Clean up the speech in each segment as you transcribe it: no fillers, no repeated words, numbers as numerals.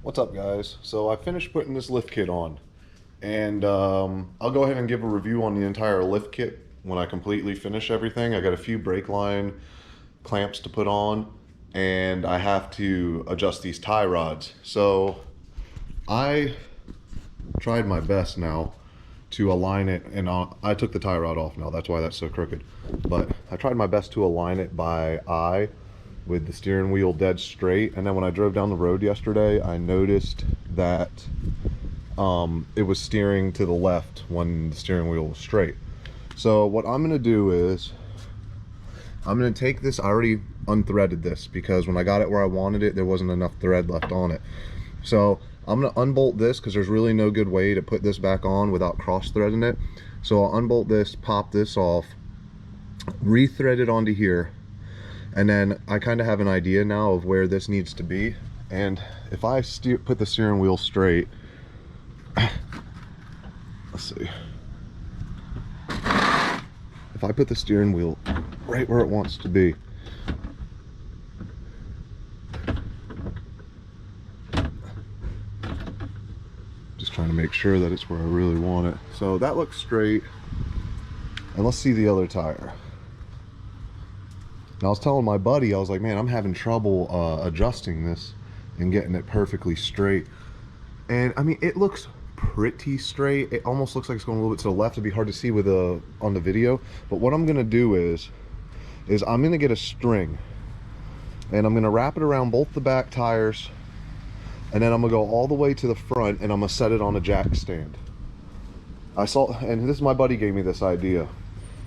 What's up, guys? So I finished putting this lift kit on, and I'll go ahead and give a review on the entire lift kit when I completely finish everything. I got a few brake line clamps to put on, and I have to adjust these tie rods. So I tried my best now to align it, and I took the tie rod off now. That's why that's so crooked. But I tried my best to align it by eye, with the steering wheel dead straight. And then when I drove down the road yesterday, I noticed that it was steering to the left when the steering wheel was straight. So what I'm gonna do is I'm gonna take this. I already unthreaded this because when I got it where I wanted it, there wasn't enough thread left on it. So I'm gonna unbolt this because there's really no good way to put this back on without cross threading it. So I'll unbolt this, pop this off, re-thread it onto here, and then I kind of have an idea now of where this needs to be. And if I put the steering wheel straight, let's see. If I put the steering wheel right where it wants to be, just trying to make sure that it's where I really want it. So that looks straight. And let's see the other tire. And I was telling my buddy, I was like, man, I'm having trouble adjusting this and getting it perfectly straight. And I mean, it looks pretty straight. It almost looks like it's going a little bit to the left. It'd be hard to see with on the video. But what I'm gonna do is I'm gonna get a string, and I'm gonna wrap it around both the back tires, and then I'm gonna go all the way to the front, and I'm gonna set it on a jack stand. And this, my buddy gave me this idea.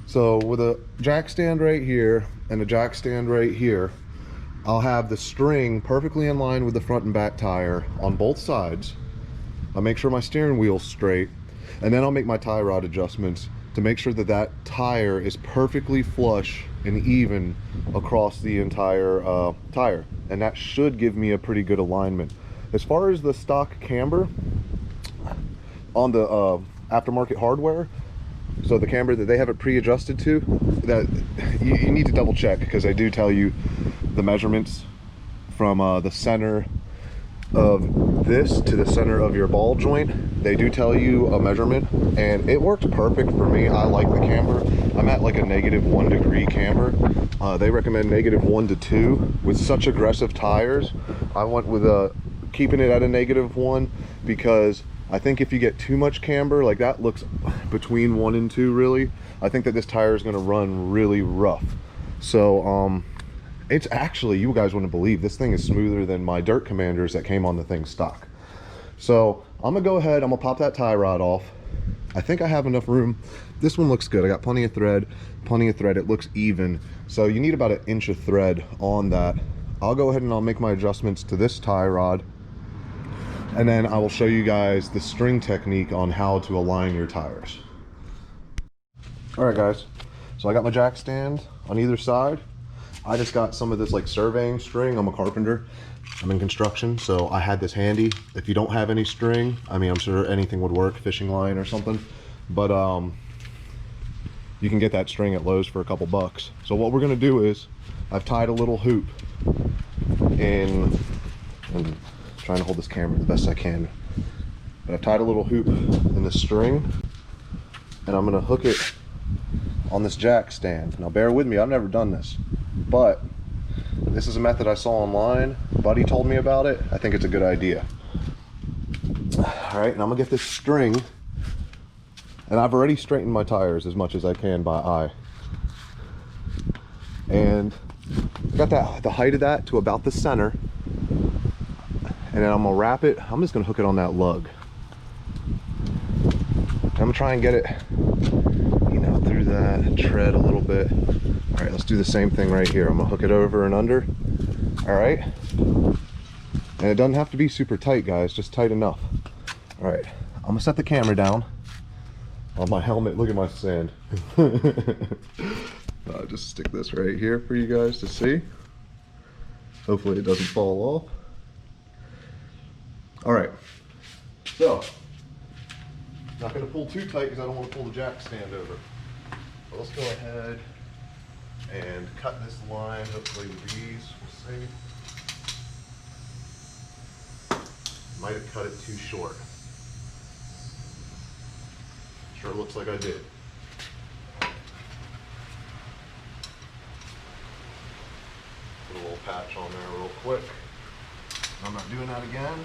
So with a jack stand right here and a jack stand right here, I'll have the string perfectly in line with the front and back tire on both sides. I'll make sure my steering wheel's straight, and then I'll make my tie rod adjustments to make sure that that tire is perfectly flush and even across the entire tire. And that should give me a pretty good alignment. As far as the stock camber on the aftermarket hardware, so the camber that they have it pre-adjusted to, that you need to double check, because they do tell you the measurements from the center of this to the center of your ball joint. They do tell you a measurement, and it works perfect for me. I like the camber. I'm at like a -1 degree camber. They recommend -1 to 2. With such aggressive tires, I went with keeping it at a -1, because I think if you get too much camber, like that looks between 1 and 2 really, I think that this tire is gonna run really rough. So it's actually, you guys wouldn't believe, this thing is smoother than my Dirt Commanders that came on the thing stock. So I'm gonna go ahead, I'm gonna pop that tie rod off. I think I have enough room. This one looks good. I got plenty of thread, it looks even. So you need about 1 inch of thread on that. I'll go ahead and I'll make my adjustments to this tie rod, and then I will show you guys the string technique on how to align your tires. All right, guys, so I got my jack stand on either side. I just got some of this like surveying string. I'm a carpenter, I'm in construction, so I had this handy. If you don't have any string, I mean, I'm sure anything would work, fishing line or something, but you can get that string at Lowe's for a couple bucks. So what we're gonna do is, I've tied a little hoop in, and trying to hold this camera the best I can, but I've tied a little hoop in the string, and I'm gonna hook it on this jack stand. Now bear with me, I've never done this, but this is a method I saw online. Buddy told me about it. I think it's a good idea. All right, and I'm gonna get this string, and I've already straightened my tires as much as I can by eye, and got the height of that to about the center. And then I'm gonna wrap it. I'm just gonna hook it on that lug. I'm gonna try and get it, you know, through that tread a little bit. All right, let's do the same thing right here. I'm gonna hook it over and under. All right. And it doesn't have to be super tight, guys, just tight enough. All right, I'm gonna set the camera down on my helmet. Look at my sand. I'll just stick this right here for you guys to see. Hopefully it doesn't fall off. All right, so not going to pull too tight because I don't want to pull the jack stand over. But let's go ahead and cut this line, hopefully with ease. We'll see. Might have cut it too short. Sure looks like I did. Put a little patch on there real quick. I'm not doing that again.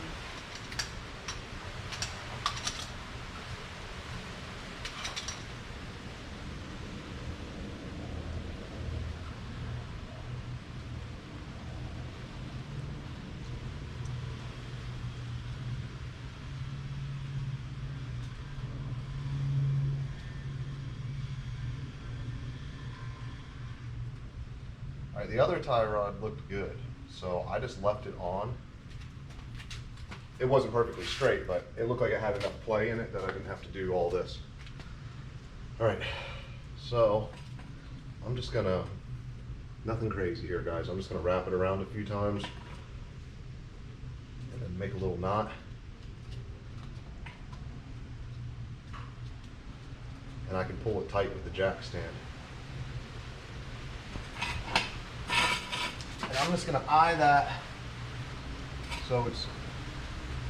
All right, the other tie rod looked good, so I just left it on. It wasn't perfectly straight, but it looked like it had enough play in it that I didn't have to do all this. All right, so I'm just gonna, nothing crazy here, guys. I'm just gonna wrap it around a few times and then make a little knot. And I can pull it tight with the jack stand. And I'm just gonna eye that so it's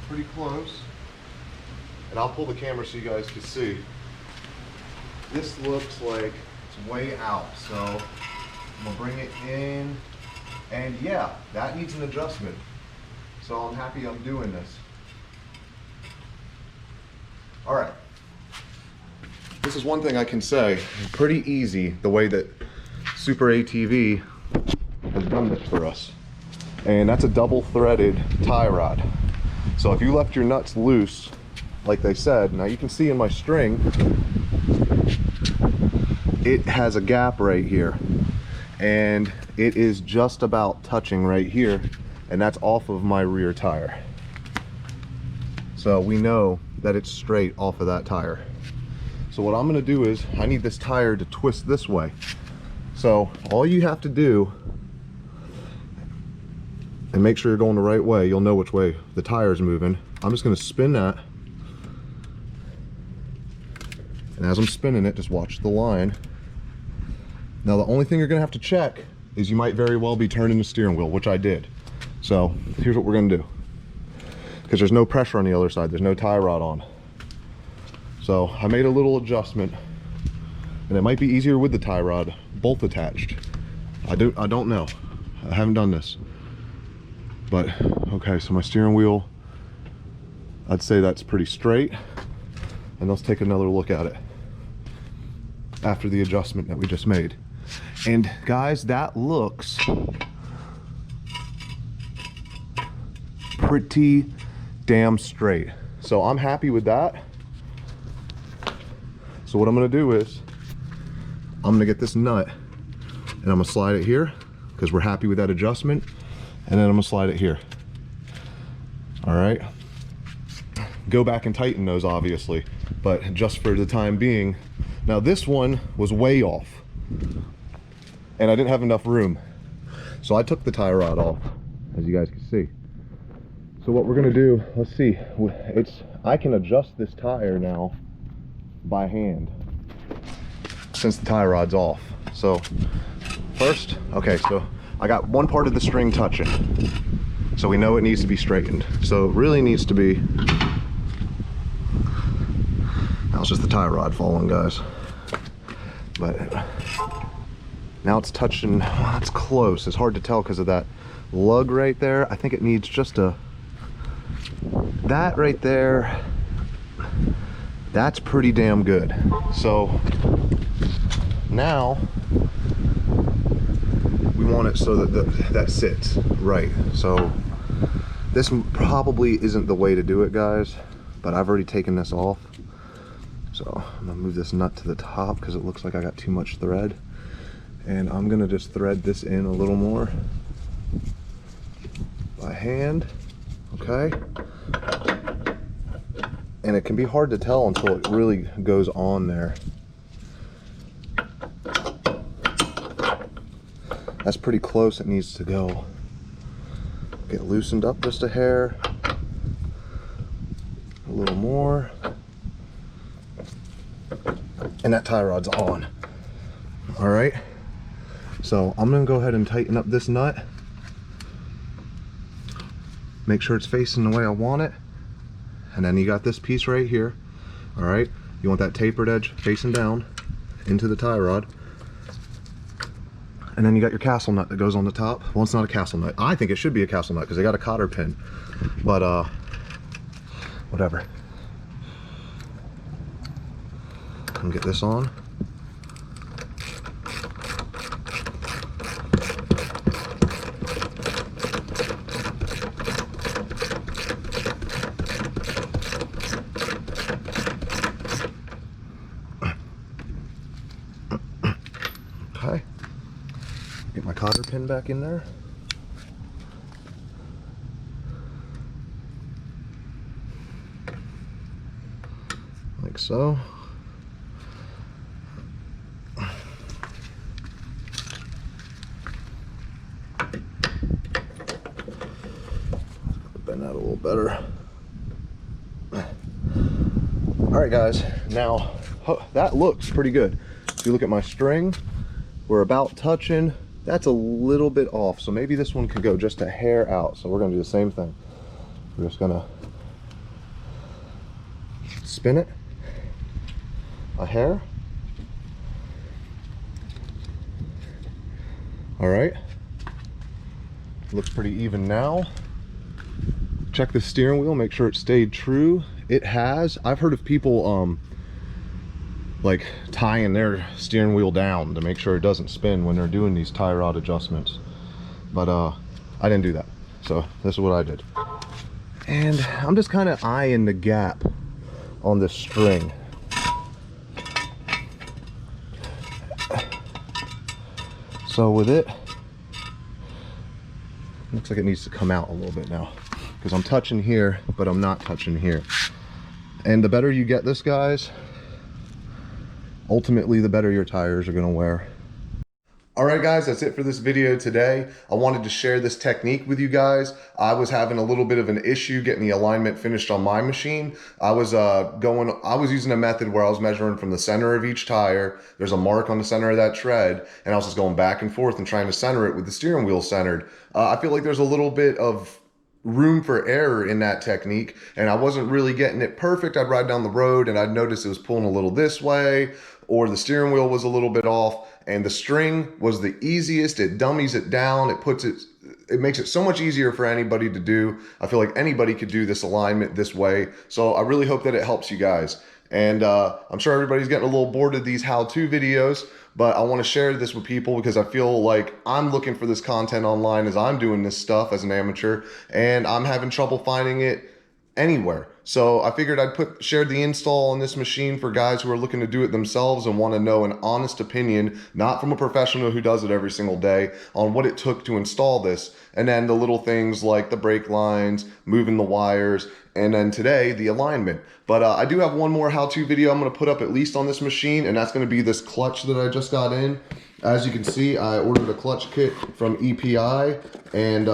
pretty close. And I'll pull the camera so you guys can see. This looks like it's way out, so I'm gonna bring it in. And yeah, that needs an adjustment. So I'm happy I'm doing this. All right. This is one thing I can say, pretty easy the way that Super ATV has done this for us. And that's a double threaded tie rod. So if you left your nuts loose, like they said, now you can see in my string, it has a gap right here. And it is just about touching right here, and that's off of my rear tire. So we know that it's straight off of that tire. So what I'm gonna do is, I need this tire to twist this way. So all you have to do, and make sure you're going the right way, you'll know which way the tire's moving. I'm just gonna spin that. And as I'm spinning it, just watch the line. Now the only thing you're gonna have to check is you might very well be turning the steering wheel, which I did. So here's what we're gonna do. Because there's no pressure on the other side, there's no tie rod on. So I made a little adjustment, and it might be easier with the tie rod bolt attached. I don't know. I haven't done this. But okay, so my steering wheel, I'd say that's pretty straight. And let's take another look at it after the adjustment that we just made. And guys, that looks pretty damn straight. So I'm happy with that. So what I'm gonna do is, I'm gonna get this nut and I'm gonna slide it here because we're happy with that adjustment. And then I'm gonna slide it here. All right. Go back and tighten those obviously, but just for the time being. Now this one was way off and I didn't have enough room. So I took the tie rod off, as you guys can see. So what we're gonna do, let's see, I can adjust this tire now by hand since the tie rod's off. So first, okay, so I got one part of the string touching, so we know it needs to be straightened. So it really needs to be, that was just the tie rod falling, guys. But now it's touching, well, it's close. It's hard to tell because of that lug right there. I think it needs just that right there. That's pretty damn good. So now we want it so that that sits right. So this probably isn't the way to do it, guys, but I've already taken this off. So I'm gonna move this nut to the top because it looks like I got too much thread. And I'm gonna just thread this in a little more by hand, okay? And it can be hard to tell until it really goes on there. That's pretty close, it needs to go. Get loosened up just a hair. A little more. And that tie rod's on. All right. So I'm gonna go ahead and tighten up this nut. Make sure it's facing the way I want it. and then you got this piece right here. All right, you want that tapered edge facing down into the tie rod. And then you got your castle nut that goes on the top. Well, it's not a castle nut. I think it should be a castle nut because they got a cotter pin. But whatever. And get this on. Okay. Get my cotter pin back in there. Like so. Bend that a little better. All right, guys, now that looks pretty good. If you look at my string, we're about touching. That's a little bit off, so maybe this one could go just a hair out. So we're gonna do the same thing. We're just gonna spin it a hair. All right, looks pretty even now. Check the steering wheel, make sure it stayed true. It has. I've heard of people like tying their steering wheel down to make sure it doesn't spin when they're doing these tie rod adjustments, but I didn't do that, so this is what I did. And I'm just kind of eyeing the gap on this string. So with it, looks like it needs to come out a little bit now because I'm touching here but I'm not touching here. And the better you get this, guys, ultimately the better your tires are going to wear. All right, guys, that's it for this video today. I wanted to share this technique with you guys. I was having a little bit of an issue getting the alignment finished on my machine. I was using a method where I was measuring from the center of each tire. There's a mark on the center of that tread, and I was just going back and forth and trying to center it with the steering wheel centered. I feel like there's a little bit of room for error in that technique, and I wasn't really getting it perfect. I'd ride down the road and I'd notice it was pulling a little this way, or the steering wheel was a little bit off, and the string was the easiest. It dummies it down. It makes it so much easier for anybody to do. I feel like anybody could do this alignment this way. So I really hope that it helps you guys. And I'm sure everybody's getting a little bored of these how-to videos, but I want to share this with people because I feel like I'm looking for this content online as I'm doing this stuff as an amateur, and I'm having trouble finding it anywhere. So I figured I'd share the install on this machine for guys who are looking to do it themselves and want to know an honest opinion, not from a professional who does it every single day, on what it took to install this. And then the little things like the brake lines, moving the wires, and then today the alignment. But I do have one more how-to video I'm going to put up at least on this machine, and that's going to be this clutch that I just got in. As you can see, I ordered a clutch kit from EPI, and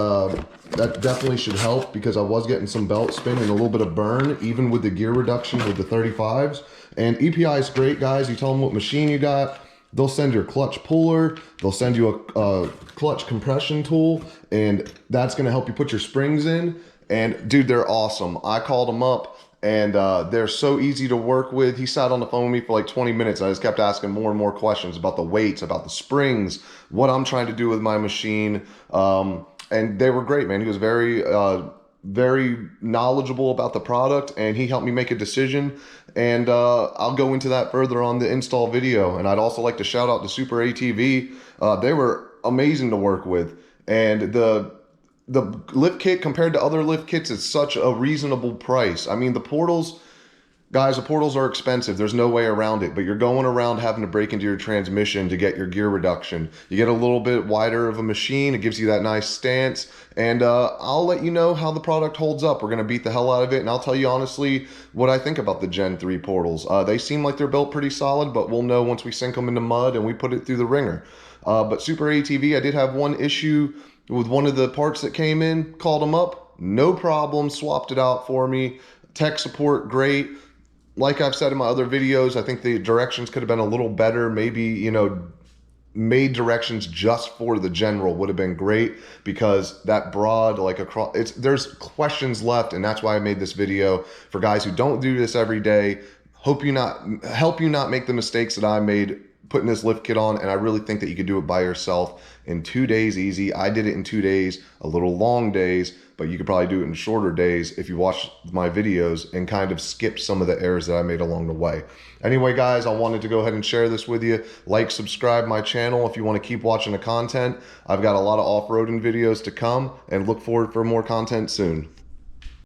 that definitely should help because I was getting some belt spin and a little bit of burn, even with the gear reduction with the 35s. And EPI is great, guys. You tell them what machine you got, they'll send your clutch puller, they'll send you a clutch compression tool, and that's going to help you put your springs in. And dude, they're awesome. I called them up, and they're so easy to work with. He sat on the phone with me for like 20 minutes. And I just kept asking more and more questions about the weights, about the springs, what I'm trying to do with my machine. And they were great, man. He was very knowledgeable about the product, and he helped me make a decision. And I'll go into that further on the install video. And I'd also like to shout out to Super ATV. They were amazing to work with. And the lift kit compared to other lift kits is such a reasonable price. I mean, the portals, guys, the portals are expensive. There's no way around it, but you're going around having to break into your transmission to get your gear reduction. You get a little bit wider of a machine. It gives you that nice stance. And I'll let you know how the product holds up. We're going to beat the hell out of it. And I'll tell you honestly what I think about the Gen 3 portals. They seem like they're built pretty solid, but we'll know once we sink them into mud and we put it through the ringer. But Super ATV, I did have one issue with one of the parts that came in. Called them up, no problem, swapped it out for me. Tech support, great. Like I've said in my other videos, I think the directions could have been a little better. Maybe, you know, made directions just for the General would have been great, because that broad, like across, there's questions left, and that's why I made this video for guys who don't do this every day. Help you not make the mistakes that I made putting this lift kit on. And I really think that you could do it by yourself in 2 days easy. I did it in 2 days, a little long days, but you could probably do it in shorter days if you watch my videos and kind of skip some of the errors that I made along the way. Anyway, guys, I wanted to go ahead and share this with you. Like, subscribe my channel if you want to keep watching the content. I've got a lot of off-roading videos to come, and look forward for more content soon.